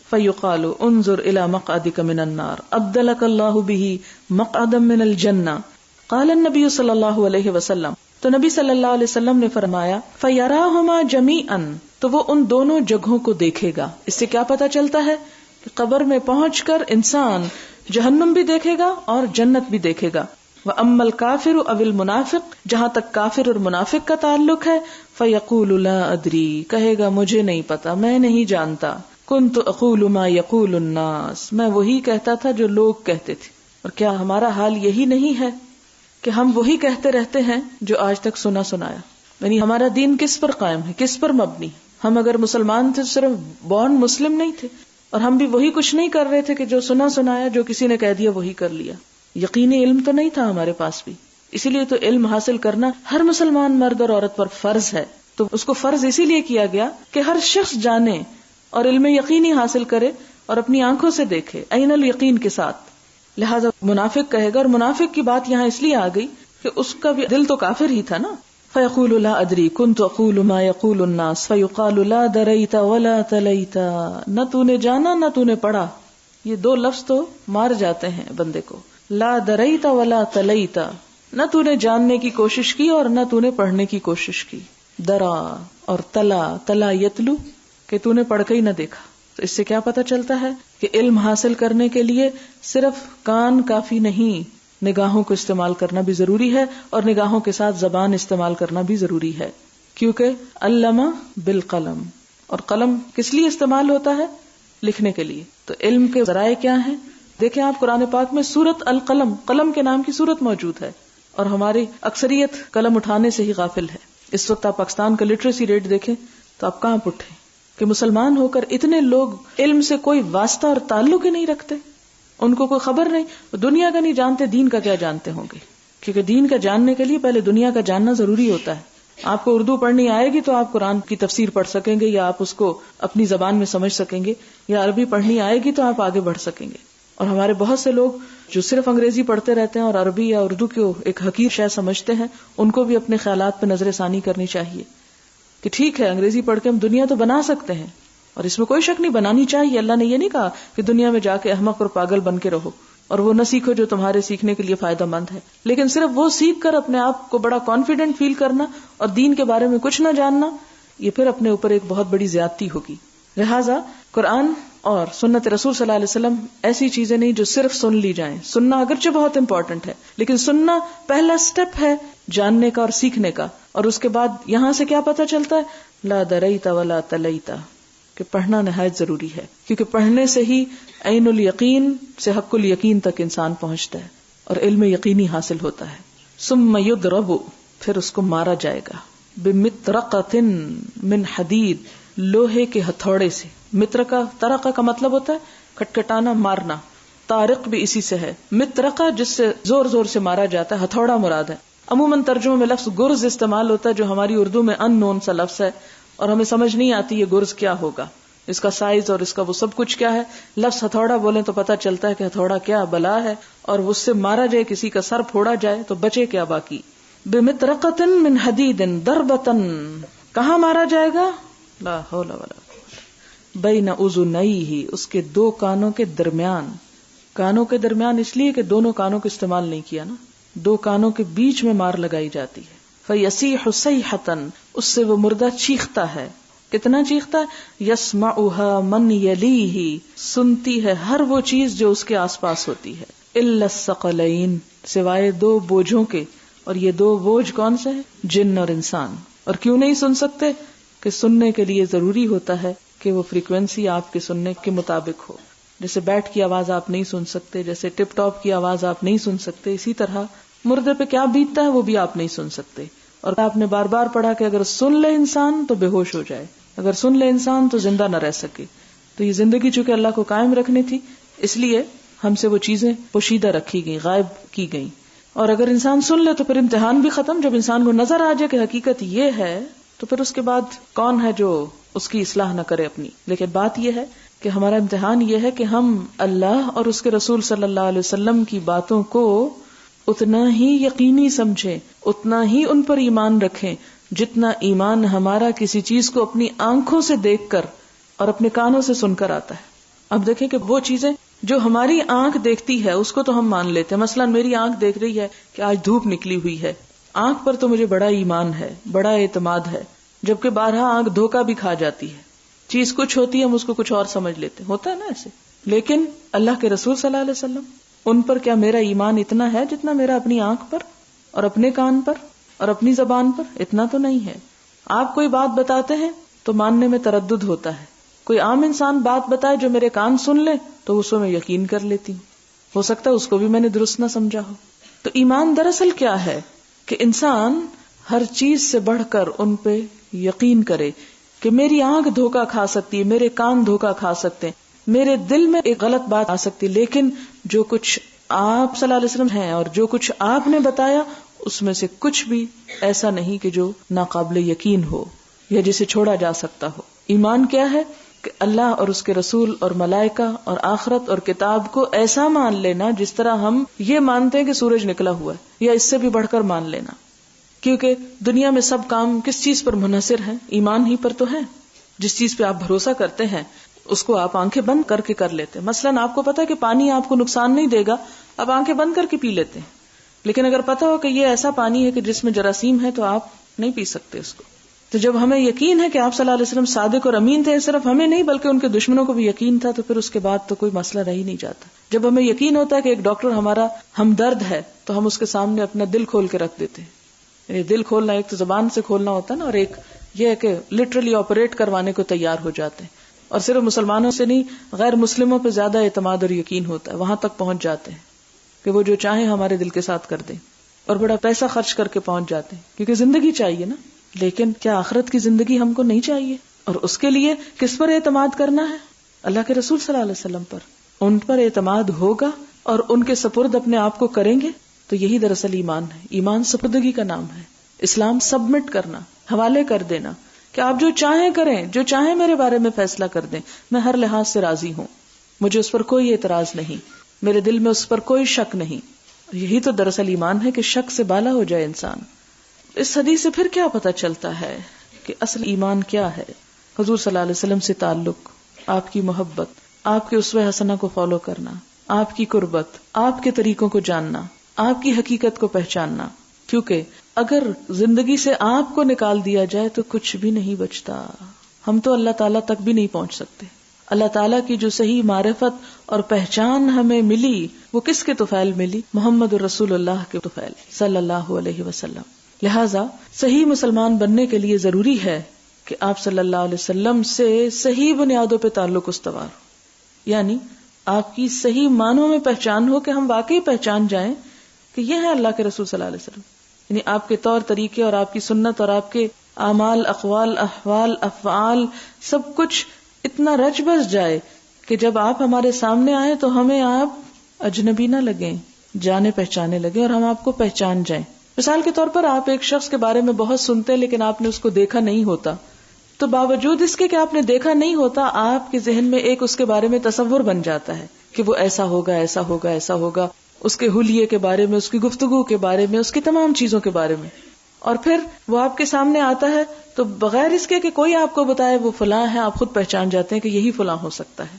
فَيُقَالُ انظر إِلَى مَقْعَدِكَ مِنَ النَّارِ أَبْدَلَكَ اللَّهُ بِهِ مَقْعَدًا مِنَ الْجَنَّةِ قَالَ النَّبِيُّ صلی اللہ علیہ وسلم. تو نبی صلی اللہ علیہ وسلم نے فرمایا فَيَرَاهُمَا جَمِيعًا، تو وہ ان دونوں جگہوں کو دیکھے گا. اس سے کیا پتا چلتا ہے کہ قبر میں پہنچ کر انسان جہنم بھی دیکھے گا اور جنت بھی دیکھے گا. وَأَمَّا الْكَافِرُ أَوِ الْمُنَافِقُ، جہاں تک کافر اور منافق کا تعلق ہے، فَيَقُولُ لَا أَدْرِي، کہے گا مجھے نہیں پتا، میں نہیں جانتا. كُنْتُ أَقُولُ مَا يَقُولُ النَّاسُ، میں وہی کہتا تھا جو لوگ کہتے تھے. اور کیا ہمارا حال یہی نہیں ہے کہ ہم وہی کہتے رہتے ہیں جو آج تک سنا سنایا؟ یعنی ہمارا دین کس پر قائم ہے، کس پر مبنی؟ ہم اگر مسلمان تھے صرف بورن مسلم نہیں تھے، اور ہم بھی وہی کچھ نہیں کر رہے تھے کہ جو سنا سنایا، جو کسی نے کہہ دیا وہی کر لیا. یقینی علم تو نہیں تھا ہمارے پاس بھی. اسی لیے تو علم حاصل کرنا ہر مسلمان مرد اور عورت پر فرض ہے. تو اس کو فرض اسی لیے کیا گیا کہ ہر شخص جانے اور علم یقینی حاصل کرے اور اپنی آنکھوں سے دیکھے عین الیقین کے ساتھ. لہذا منافق کہے گا، اور منافق کی بات یہاں اس لیے آ گئی کہ اس کا بھی دل تو کافر ہی تھا نا. فَيَقُولُ لَا أَدْرِي كُنْتُ أَقُولُ مَا يَقُولُ النَّاسُ فَيُقَالُ لَا دَرَيْتَ وَلَا تَلَيْتَ، نہ تو نے جانا نہ تو نے پڑھا. یہ دو لفظ تو مار جاتے ہیں بندے کو. لا دریت ولا تلیت، نہ تو نے جاننے کی کوشش کی اور نہ تو نے پڑھنے کی کوشش کی. درا اور تلا یتلو، کہ تو نے پڑھ کے ہی نہ دیکھا. تو اس سے کیا پتہ چلتا ہے کہ علم حاصل کرنے کے لیے صرف کان کافی نہیں، نگاہوں کو استعمال کرنا بھی ضروری ہے، اور نگاہوں کے ساتھ زبان استعمال کرنا بھی ضروری ہے. کیونکہ علم بالقلم، اور قلم کس لیے استعمال ہوتا ہے؟ لکھنے کے لیے. تو علم کے ذرائع کیا ہیں؟ دیکھیں آپ قرآن پاک میں سورت القلم، قلم کے نام کی سورت موجود ہے، اور ہماری اکثریت قلم اٹھانے سے ہی غافل ہے. اس وقت آپ پاکستان کا لٹریسی ریٹ دیکھیں تو آپ کہاں اٹھیں کہ مسلمان ہو کر اتنے لوگ علم سے کوئی واسطہ اور تعلق ہی نہیں رکھتے. ان کو کوئی خبر نہیں، دنیا کا نہیں جانتے، دین کا کیا جانتے ہوں گے؟ کیونکہ دین کا جاننے کے لیے پہلے دنیا کا جاننا ضروری ہوتا ہے. آپ کو اردو پڑھنی آئے گی تو آپ قرآن کی تفسیر پڑھ سکیں گے، یا آپ اس کو اپنی زبان میں سمجھ سکیں گے، یا عربی پڑھنی آئے گی تو آپ آگے بڑھ سکیں گے. اور ہمارے بہت سے لوگ جو صرف انگریزی پڑھتے رہتے ہیں اور عربی یا اردو کو ایک حقیر شے سمجھتے ہیں، ان کو بھی اپنے خیالات پہ نظر ثانی کرنی چاہیے کہ ٹھیک ہے انگریزی پڑھ کے ہم دنیا تو بنا سکتے ہیں، اور اس میں کوئی شک نہیں، بنانی چاہیے. اللہ نے یہ نہیں کہا کہ دنیا میں جا کے احمق اور پاگل بن کے رہو اور وہ نہ سیکھو جو تمہارے سیکھنے کے لیے فائدہ مند ہے. لیکن صرف وہ سیکھ کر اپنے آپ کو بڑا کانفیڈنٹ فیل کرنا اور دین کے بارے میں کچھ نہ جاننا، یہ پھر اپنے اوپر ایک بہت بڑی زیادتی ہوگی. لہٰذا قرآن اور سنت رسول صلی اللہ علیہ وسلم ایسی چیزیں نہیں جو صرف سن لی جائیں. سننا اگرچہ بہت امپورٹنٹ ہے، لیکن سننا پہلا سٹیپ ہے جاننے کا اور سیکھنے کا. اور اس کے بعد یہاں سے کیا پتہ چلتا ہے؟ لا دریت ولا تلیت، کہ پڑھنا نہایت ضروری ہے، کیونکہ پڑھنے سے ہی عین الیقین سے حق الیقین تک انسان پہنچتا ہے اور علم یقینی حاصل ہوتا ہے. ثم یضرب، پھر اس کو مارا جائے گا، بمطرقۃ من حدید، لوہے کے ہتھوڑے سے. مطرقہ، طرقہ کا مطلب ہوتا ہے کھٹکھٹانا، مارنا. طارق بھی اسی سے ہے. مطرقہ جس سے زور زور سے مارا جاتا ہے، ہتھوڑا مراد ہے. عموماً ترجمے میں لفظ گرز استعمال ہوتا ہے جو ہماری اردو میں ان نون سا لفظ ہے اور ہمیں سمجھ نہیں آتی یہ گرز کیا ہوگا، اس کا سائز اور اس کا وہ سب کچھ کیا ہے. لفظ ہتھوڑا بولیں تو پتہ چلتا ہے کہ ہتھوڑا کیا بلا ہے، اور اس سے مارا جائے، کسی کا سر پھوڑا جائے تو بچے کیا باقی. بمطرقۃ من حدید ضربۃ، کہاں مارا جائے گا؟ لا حول ولا قوة بین اذنیہ، اس کے دو کانوں کے درمیان. کانوں کے درمیان اس لیے کہ دونوں کانوں کو استعمال نہیں کیا نا، دو کانوں کے بیچ میں مار لگائی جاتی ہے. فیصیح صیحۃ، اس سے وہ مردہ چیختا ہے. کتنا چیختا ہے؟ یسمعها من یلیہ، سنتی ہے ہر وہ چیز جو اس کے آس پاس ہوتی ہے. الا الثقلین، سوائے دو بوجھوں کے. اور یہ دو بوجھ کون سے ہیں؟ جن اور انسان. اور کیوں نہیں سن سکتے؟ کہ سننے کے لیے ضروری ہوتا ہے کہ وہ فریکوینسی آپ کے سننے کے مطابق ہو. جیسے بیٹ کی آواز آپ نہیں سن سکتے، جیسے ٹپ ٹاپ کی آواز آپ نہیں سن سکتے، اسی طرح مردے پہ کیا بیتتا ہے وہ بھی آپ نہیں سن سکتے. اور آپ نے بار بار پڑھا کہ اگر سن لے انسان تو بے ہوش ہو جائے، اگر سن لے انسان تو زندہ نہ رہ سکے. تو یہ زندگی چونکہ اللہ کو قائم رکھنی تھی، اس لیے ہم سے وہ چیزیں پوشیدہ رکھی گئی، غائب کی گئی. اور اگر انسان سن لے تو پھر امتحان بھی ختم. جب انسان کو نظر آ جائے کہ حقیقت یہ ہے تو پھر اس کے بعد کون ہے جو اس کی اصلاح نہ کرے اپنی. لیکن بات یہ ہے کہ ہمارا امتحان یہ ہے کہ ہم اللہ اور اس کے رسول صلی اللہ علیہ وسلم کی باتوں کو اتنا ہی یقینی سمجھیں، اتنا ہی ان پر ایمان رکھیں جتنا ایمان ہمارا کسی چیز کو اپنی آنکھوں سے دیکھ کر اور اپنے کانوں سے سن کر آتا ہے. اب دیکھیں کہ وہ چیزیں جو ہماری آنکھ دیکھتی ہے اس کو تو ہم مان لیتے ہیں. مثلا میری آنکھ دیکھ رہی ہے کہ آج دھوپ نکلی ہوئی ہے، آنکھ پر تو مجھے بڑا ایمان ہے، بڑا اعتماد ہے، جبکہ بارہا آنکھ دھوکہ بھی کھا جاتی ہے. چیز کچھ ہوتی ہے ہم اس کو کچھ اور سمجھ لیتے ہیں، ہوتا ہے نا ایسے. لیکن اللہ کے رسول صلی اللہ علیہ وسلم، ان پر کیا میرا ایمان اتنا ہے جتنا میرا اپنی آنکھ پر اور اپنے کان پر اور اپنی زبان پر؟ اتنا تو نہیں ہے. آپ کوئی بات بتاتے ہیں تو ماننے میں تردد ہوتا ہے. کوئی عام انسان بات بتائے جو میرے کان سن لے تو اس میں یقین کر لیتی ہوں، ہو سکتا ہے اس کو بھی میں نے درست نہ سمجھا ہو. تو ایمان دراصل کیا ہے کہ انسان ہر چیز سے بڑھ کر ان پہ یقین کرے کہ میری آنکھ دھوکہ کھا سکتی ہے، میرے کان دھوکہ کھا سکتے ہیں، میرے دل میں ایک غلط بات آ سکتی، لیکن جو کچھ آپ صلی اللہ علیہ وسلم ہیں اور جو کچھ آپ نے بتایا اس میں سے کچھ بھی ایسا نہیں کہ جو ناقابل یقین ہو یا جسے چھوڑا جا سکتا ہو. ایمان کیا ہے کہ اللہ اور اس کے رسول اور ملائکہ اور آخرت اور کتاب کو ایسا مان لینا جس طرح ہم یہ مانتے ہیں کہ سورج نکلا ہوا ہے، یا اس سے بھی بڑھ کر مان لینا. کیونکہ دنیا میں سب کام کس چیز پر منحصر ہیں؟ ایمان ہی پر تو ہے. جس چیز پہ آپ بھروسہ کرتے ہیں اس کو آپ آنکھیں بند کر کے کر لیتے ہیں. مثلاً آپ کو پتا کہ پانی آپ کو نقصان نہیں دے گا، آپ آنکھیں بند کر کے پی لیتے ہیں. لیکن اگر پتا ہو کہ یہ ایسا پانی ہے کہ جس میں جراثیم ہے تو آپ نہیں پی سکتے اس کو. تو جب ہمیں یقین ہے کہ آپ صلی اللہ علیہ وسلم صادق اور امین تھے، صرف ہمیں نہیں بلکہ ان کے دشمنوں کو بھی یقین تھا، تو پھر اس کے بعد تو کوئی مسئلہ رہ ہی نہیں جاتا. جب ہمیں یقین ہوتا ہے کہ ایک ڈاکٹر ہمارا ہمدرد ہے تو ہم اس کے سامنے اپنا دل کھول کے رکھ دیتے ہیں. یعنی دل کھولنا ایک تو زبان سے کھولنا ہوتا ہے نا، اور ایک یہ ہے کہ لٹرلی آپریٹ کروانے کو تیار ہو جاتے ہیں. اور صرف مسلمانوں سے نہیں، غیر مسلموں پہ زیادہ اعتماد اور یقین ہوتا ہے، وہاں تک پہنچ جاتے ہیں کہ وہ جو چاہیں ہمارے دل کے ساتھ کر دیں، اور بڑا پیسہ خرچ کر کے پہنچ جاتے ہیں کیونکہ زندگی چاہیے نا. لیکن کیا آخرت کی زندگی ہم کو نہیں چاہیے؟ اور اس کے لیے کس پر اعتماد کرنا ہے؟ اللہ کے رسول صلی اللہ علیہ وسلم پر. ان پر اعتماد ہوگا اور ان کے سپرد اپنے آپ کو کریں گے تو یہی دراصل ایمان ہے. ایمان سپردگی کا نام ہے. اسلام سبمٹ کرنا، حوالے کر دینا کہ آپ جو چاہیں کریں، جو چاہیں میرے بارے میں فیصلہ کر دیں، میں ہر لحاظ سے راضی ہوں، مجھے اس پر کوئی اعتراض نہیں، میرے دل میں اس پر کوئی شک نہیں. یہی تو دراصل ایمان ہے کہ شک سے بالا ہو جائے انسان. اس حدیث سے پھر کیا پتہ چلتا ہے کہ اصل ایمان کیا ہے؟ حضور صلی اللہ علیہ وسلم سے تعلق، آپ کی محبت، آپ کے اسوہ حسنہ کو فالو کرنا، آپ کی قربت، آپ کے طریقوں کو جاننا، آپ کی حقیقت کو پہچاننا. کیونکہ اگر زندگی سے آپ کو نکال دیا جائے تو کچھ بھی نہیں بچتا. ہم تو اللہ تعالیٰ تک بھی نہیں پہنچ سکتے. اللہ تعالیٰ کی جو صحیح معرفت اور پہچان ہمیں ملی وہ کس کے طفیل ملی؟ محمد رسول اللہ کے طفیل صلی اللہ علیہ وسلم. لہذا صحیح مسلمان بننے کے لیے ضروری ہے کہ آپ صلی اللہ علیہ وسلم سے صحیح بنیادوں پہ تعلق استوار ہو، یعنی آپ کی صحیح معنوں میں پہچان ہو کہ ہم واقعی پہچان جائیں کہ یہ ہے اللہ کے رسول صلی اللہ علیہ وسلم. یعنی آپ کے طور طریقے اور آپ کی سنت اور آپ کے اعمال، اقوال، احوال، افعال سب کچھ اتنا رچ بس جائے کہ جب آپ ہمارے سامنے آئیں تو ہمیں آپ اجنبی نہ لگیں، جانے پہچانے لگیں اور ہم آپ کو پہچان جائیں. مثال کے طور پر آپ ایک شخص کے بارے میں بہت سنتے ہیں لیکن آپ نے اس کو دیکھا نہیں ہوتا، تو باوجود اس کے کہ آپ نے دیکھا نہیں ہوتا، آپ کے ذہن میں ایک اس کے بارے میں تصور بن جاتا ہے کہ وہ ایسا ہوگا، ایسا ہوگا، ایسا ہوگا، اس کے حلیے کے بارے میں، اس کی گفتگو کے بارے میں، اس کی تمام چیزوں کے بارے میں. اور پھر وہ آپ کے سامنے آتا ہے تو بغیر اس کے کہ کوئی آپ کو بتائے وہ فلاں ہے، آپ خود پہچان جاتے ہیں کہ یہی فلاں ہو سکتا ہے.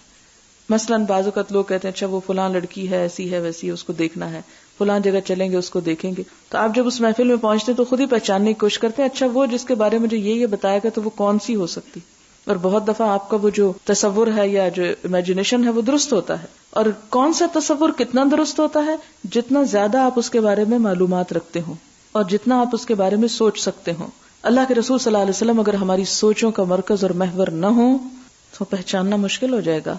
مثلاً بعض اوقات لوگ کہتے ہیں اچھا وہ فلاں لڑکی ہے، ایسی ہے، ویسی ہے، اس کو دیکھنا ہے، فلاں جگہ چلیں گے، اس کو دیکھیں گے. تو آپ جب اس محفل میں پہنچتے ہیں تو خود ہی پہچاننے کی کوشش کرتے ہیں اچھا وہ جس کے بارے میں مجھے یہ بتایا گا تو وہ کون سی ہو سکتی. اور بہت دفعہ آپ کا وہ جو تصور ہے یا جو امیجنیشن ہے وہ درست ہوتا ہے. اور کون سا تصور کتنا درست ہوتا ہے؟ جتنا زیادہ آپ اس کے بارے میں معلومات رکھتے ہوں اور جتنا آپ اس کے بارے میں سوچ سکتے ہوں. اللہ کے رسول صلی اللہ علیہ وسلم اگر ہماری سوچوں کا مرکز اور محور نہ ہو تو پہچاننا مشکل ہو جائے گا.